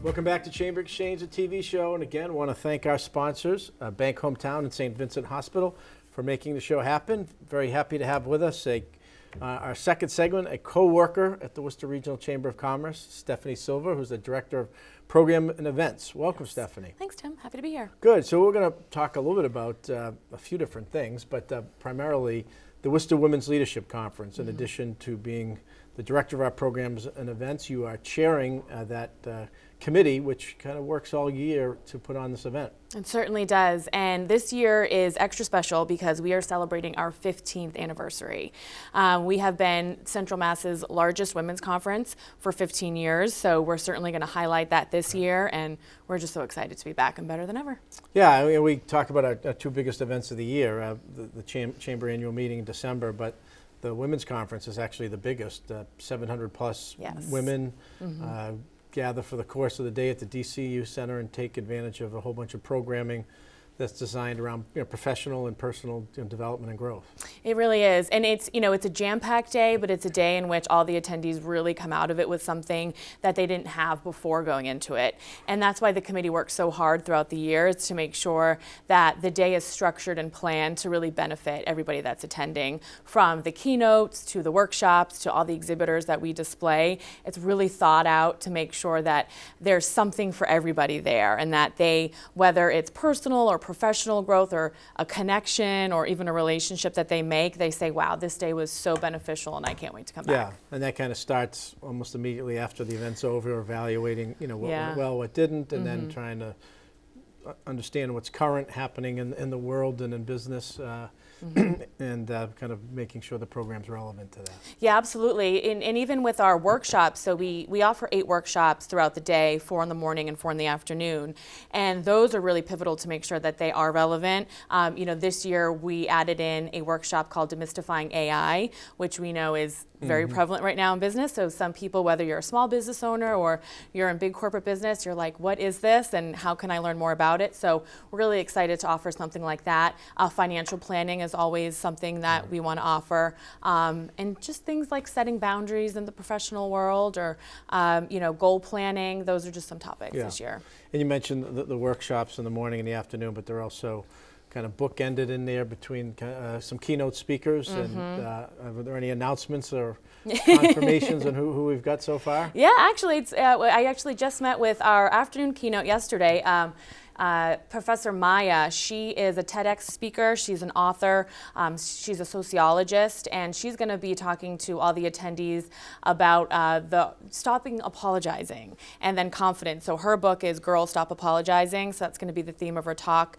Welcome back to Chamber Exchange, a TV show. And again, want to thank our sponsors, Bank Hometown and St. Vincent Hospital, for making the show happen. Very happy to have with us our second segment, a co-worker at the Worcester Regional Chamber of Commerce, Stefanie Silva, who's the Director of Program and Events. Welcome, yes. Stephanie. Thanks, Tim. Happy to be here. Good. So we're going to talk a little bit about a few different things, but primarily the Worcester Women's Leadership Conference. In addition to being the Director of our Programs and Events, you are chairing that committee, which kind of works all year to put on this event. It certainly does. And this year is extra special because we are celebrating our 15th anniversary. We have been Central Mass's largest women's conference for 15 years, so we're certainly going to highlight that this year, and we're just so excited to be back and better than ever. Yeah, I mean, we talk about our two biggest events of the year, the Chamber annual meeting in December, but the women's conference is actually the biggest, 700 plus women. Gather for the course of the day at the DCU Center and take advantage of a whole bunch of programming that's designed around professional and personal development and growth. It really is, and it's it's a jam-packed day, but it's a day in which all the attendees really come out of it with something that they didn't have before going into it, and that's why the committee works so hard throughout the year, is to make sure that the day is structured and planned to really benefit everybody that's attending, from the keynotes to the workshops to all the exhibitors that we display. It's really thought out to make sure that there's something for everybody there, and that they, whether it's personal or professional growth or a connection or even a relationship that they make, they say, wow, this day was so beneficial and I can't wait to come back. Yeah, and that kind of starts almost immediately after the event's over, evaluating what went well, what didn't, and then trying to understand what's current happening in the world and in business, and kind of making sure the program's relevant to that. Yeah, absolutely. And even with our workshops, so we offer 8 workshops throughout the day, 4 in the morning and 4 in the afternoon. And those are really pivotal to make sure that they are relevant. This year we added in a workshop called Demystifying AI, which we know is very prevalent right now in business. So some people, whether you're a small business owner or you're in big corporate business, you're like, what is this and how can I learn more about it? So we're really excited to offer something like that. Financial planning is always something that we want to offer. And just things like setting boundaries in the professional world, or goal planning. Those are just some topics this year. And you mentioned the workshops in the morning and the afternoon, but they're also kind of bookended in there between some keynote speakers. And are there any announcements or confirmations on who we've got so far? Yeah, actually, I actually just met with our afternoon keynote yesterday. Professor Maya, she is a TEDx speaker, she's an author, she's a sociologist, and she's going to be talking to all the attendees about the stopping apologizing and then confidence. So her book is Girl Stop Apologizing, so that's going to be the theme of her talk.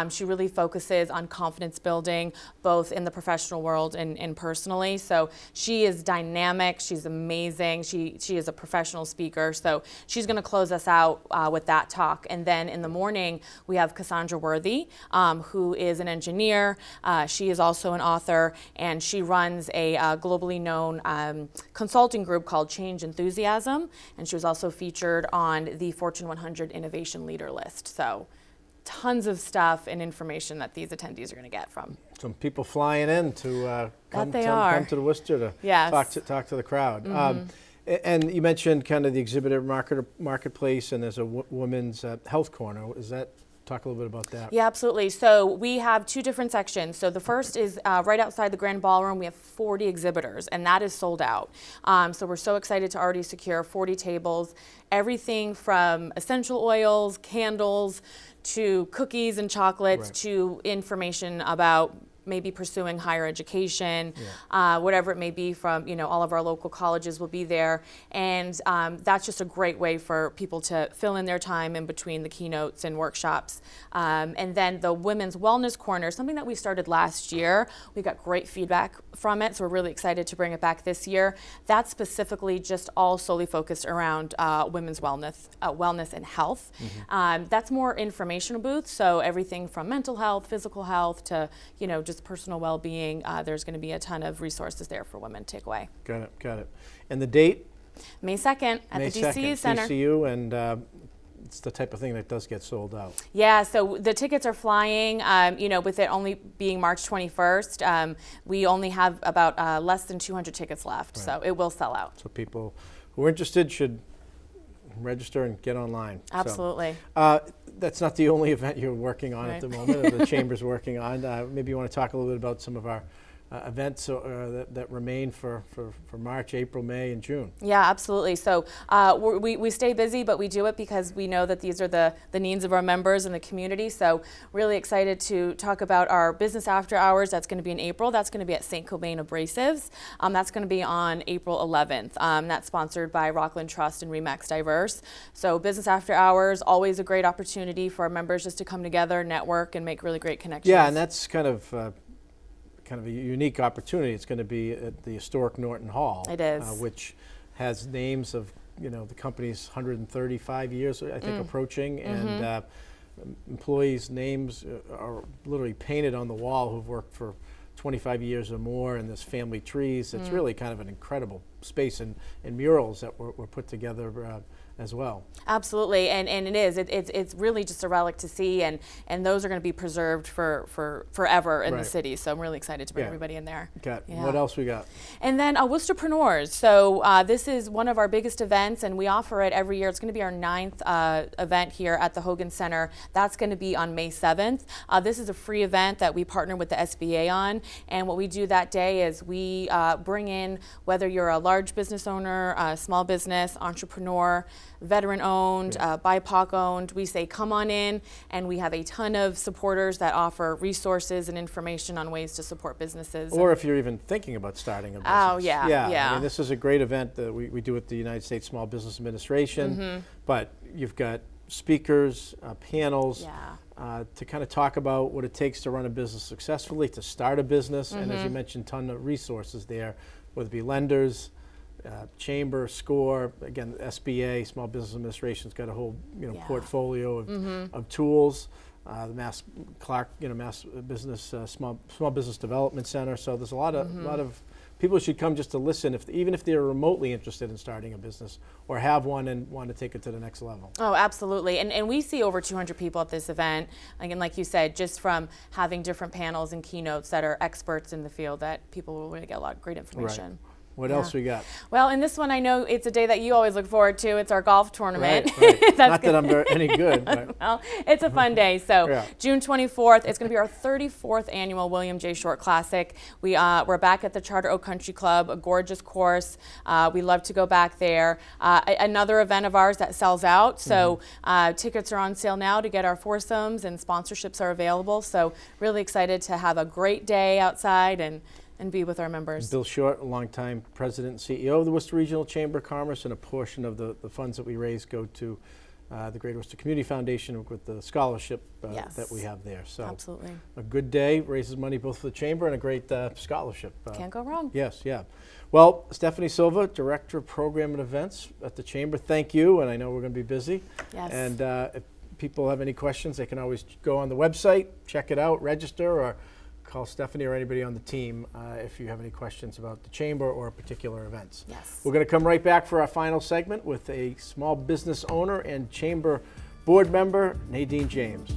She really focuses on confidence building, both in the professional world and personally. So she is dynamic, she's amazing, she is a professional speaker, so she's going to close us out with that talk. And then in the morning, we have Cassandra Worthy, who is an engineer. She is also an author, and she runs a globally known consulting group called Change Enthusiasm, and she was also featured on the Fortune 100 Innovation Leader list. So tons of stuff and information that these attendees are going to get from. Some people flying in to come to the Worcester to talk to the crowd. And you mentioned kind of the exhibitor marketplace, and there's a women's health corner. Talk a little bit about that. Yeah, absolutely. So we have 2 different sections. So the first is right outside the Grand Ballroom. We have 40 exhibitors, and that is sold out. So we're so excited to already secure 40 tables, everything from essential oils, candles, to cookies and chocolates, to information about maybe pursuing higher education, whatever it may be, from all of our local colleges will be there, and that's just a great way for people to fill in their time in between the keynotes and workshops. And then the Women's Wellness Corner, something that we started last year. We got great feedback from it, so we're really excited to bring it back this year. That's specifically just all solely focused around women's wellness and health. That's more informational booths, so everything from mental health, physical health, to just personal well-being. There's going to be a ton of resources there for women to take away. Got it. And the date? May 2nd at the DCU Center. DCU, and it's the type of thing that does get sold out. Yeah, so the tickets are flying. With it only being March 21st, we only have about less than 200 tickets left, so it will sell out. So people who are interested should register and get online. Absolutely. So, that's not the only event you're working on Right. at the moment, or the Chamber's working on. Maybe you want to talk a little bit about some of our events that remain for March, April, May, and June. Yeah, absolutely. So we stay busy, but we do it because we know that these are the needs of our members and the community. So really excited to talk about our business after hours. That's going to be in April. That's going to be at St. Cobain Abrasives. That's going to be on April 11th. That's sponsored by Rockland Trust and Remax Diverse. So business after hours, always a great opportunity for our members just to come together, network, and make really great connections. Yeah, and that's kind of a unique opportunity. It's going to be at the historic Norton Hall. It is. Which has names of, the company's 135 years, I think, approaching, and employees' names are literally painted on the wall who've worked for 25 years or more, and there's family trees. It's really kind of an incredible space, and murals that were put together as well. Absolutely, and it is. It's really just a relic to see, and those are going to be preserved for forever in the city. So I'm really excited to bring everybody in there. Okay. Yeah. What else we got? And then Worcesterpreneurs. So this is one of our biggest events, and we offer it every year. It's going to be our 9th event here at the Hogan Center. That's going to be on May 7th. This is a free event that we partner with the SBA on, and what we do that day is we bring in, whether you're a large business owner, a small business, entrepreneur, veteran-owned, BIPOC-owned. We say, come on in, and we have a ton of supporters that offer resources and information on ways to support businesses. Or if you're even thinking about starting a business. Oh, yeah. I mean, this is a great event that we do at the United States Small Business Administration, but you've got speakers, panels, to kind of talk about what it takes to run a business successfully, to start a business, and as you mentioned, ton of resources there, whether it be lenders, Chamber, SCORE, again, SBA, Small Business Administration's got a whole portfolio of tools. The Mass Business Small Business Development Center. So there's a lot of people should come just to listen, even if they're remotely interested in starting a business or have one and want to take it to the next level. Oh, absolutely. And we see over 200 people at this event. Again, like you said, just from having different panels and keynotes that are experts in the field, that people will really get a lot of great information. Right. What else we got? Well, in this one, I know it's a day that you always look forward to. It's our golf tournament. Right. Not that I'm any good. But. Well, it's a fun day. So June 24th, it's going to be our 34th annual William J. Short Classic. We're back at the Charter Oak Country Club, a gorgeous course. We love to go back there. Another event of ours that sells out. So tickets are on sale now to get our foursomes, and sponsorships are available. So really excited to have a great day outside and be with our members. Bill Short, longtime president and CEO of the Worcester Regional Chamber of Commerce, and a portion of the funds that we raise go to the Greater Worcester Community Foundation with the scholarship that we have there. So absolutely. A good day, raises money both for the Chamber and a great scholarship. Can't go wrong. Yes, yeah. Well, Stefanie Silva, Director of Program and Events at the Chamber, thank you, and I know we're going to be busy. Yes. And if people have any questions, they can always go on the website, check it out, register, or call Stefanie or anybody on the team if you have any questions about the Chamber or particular events. Yes. We're going to come right back for our final segment with a small business owner and Chamber board member, Nadine James.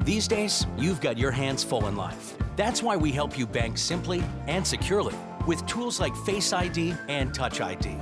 These days, you've got your hands full in life. That's why we help you bank simply and securely with tools like Face ID and Touch ID.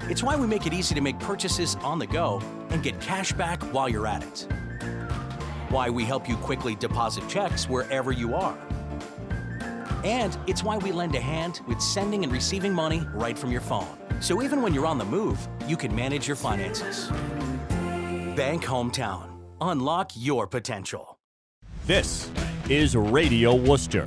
It's why we make it easy to make purchases on the go and get cash back while you're at it. Why we help you quickly deposit checks wherever you are. And it's why we lend a hand with sending and receiving money right from your phone. So even when you're on the move, you can manage your finances. Bank Hometown. Unlock your potential. This is Radio Worcester.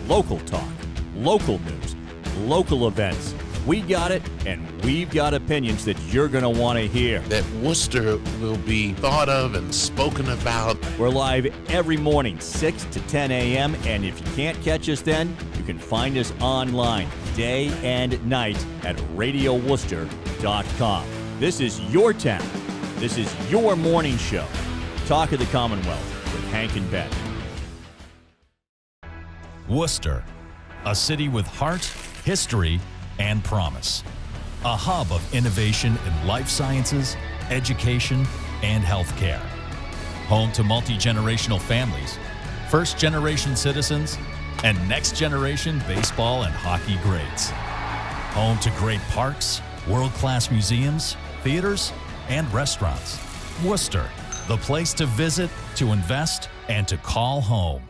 Local talk, local news, local events. We got it, and we've got opinions that you're going to want to hear. That Worcester will be thought of and spoken about. We're live every morning, 6 to 10 a.m., and if you can't catch us then, you can find us online, day and night, at radioworcester.com. This is your town. This is your morning show. Talk of the Commonwealth with Hank and Ben. Worcester, a city with heart, history, and promise. A hub of innovation in life sciences, education, and healthcare. Home to multi-generational families, first-generation citizens, and next-generation baseball and hockey greats. Home to great parks, world-class museums, theaters, and restaurants. Worcester, the place to visit, to invest, and to call home.